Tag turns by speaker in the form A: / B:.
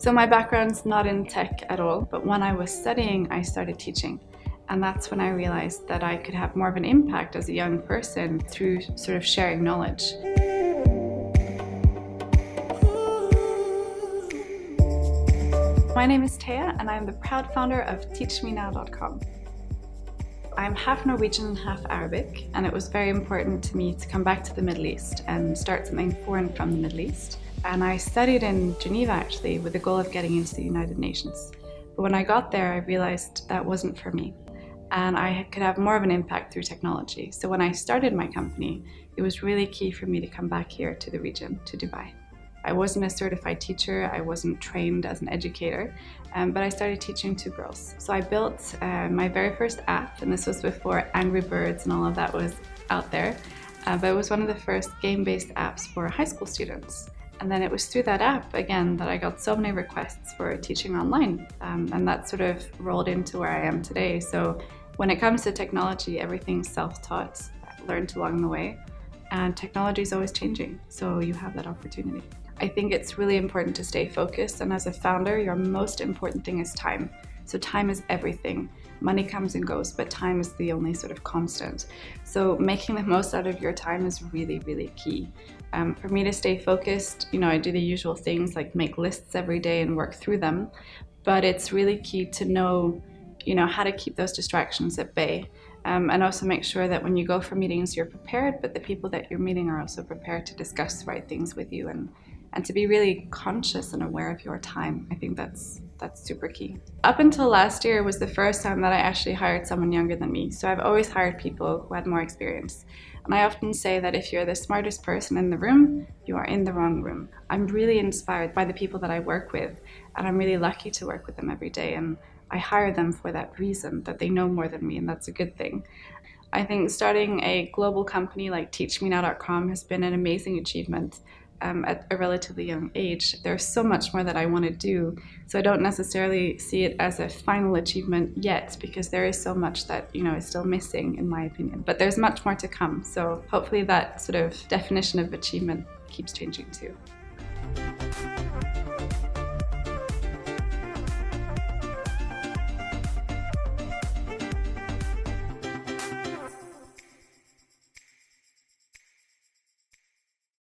A: So my background's not in tech at all, but when I was studying, I started teaching. And that's when I realized that I could have more of an impact as a young person through sort of sharing knowledge. My name is Thea, and I'm the proud founder of teachmenow.com. I'm half Norwegian and half Arabic, and it was very important to me to come back to the Middle East and start something foreign from the Middle East. And I studied in Geneva actually with the goal of getting into the United Nations. But when I got there, I realized that wasn't for me. And I could have more of an impact through technology. So when I started my company, it was really key for me to come back here to the region, to Dubai. I wasn't a certified teacher, I wasn't trained as an educator, but I started teaching to girls. So I built my very first app, and this was before Angry Birds and all of that was out there, but it was one of the first game-based apps for high school students. And then it was through that app, again, that I got so many requests for teaching online, and that sort of rolled into where I am today. So when it comes to technology, everything's self-taught, learned along the way, and technology is always changing, so you have that opportunity. I think it's really important to stay focused, and as a founder, your most important thing is time. So time is everything. Money comes and goes, but time is the only sort of constant. So making the most out of your time is really, really key. For me to stay focused, I do the usual things like make lists every day and work through them, but it's really key to know, how to keep those distractions at bay. And also make sure that when you go for meetings, you're prepared, but the people that you're meeting are also prepared to discuss the right things with you and to be really conscious and aware of your time. I think that's super key. Up until last year was the first time that I actually hired someone younger than me. So I've always hired people who had more experience. And I often say that if you're the smartest person in the room, you are in the wrong room. I'm really inspired by the people that I work with, and I'm really lucky to work with them every day. And I hire them for that reason, that they know more than me, and that's a good thing. I think starting a global company like teachmenow.com has been an amazing achievement. At a relatively young age. There's so much more that I want to do, so I don't necessarily see it as a final achievement yet, because there is so much that is still missing, in my opinion. But there's much more to come, so hopefully that sort of definition of achievement keeps changing too.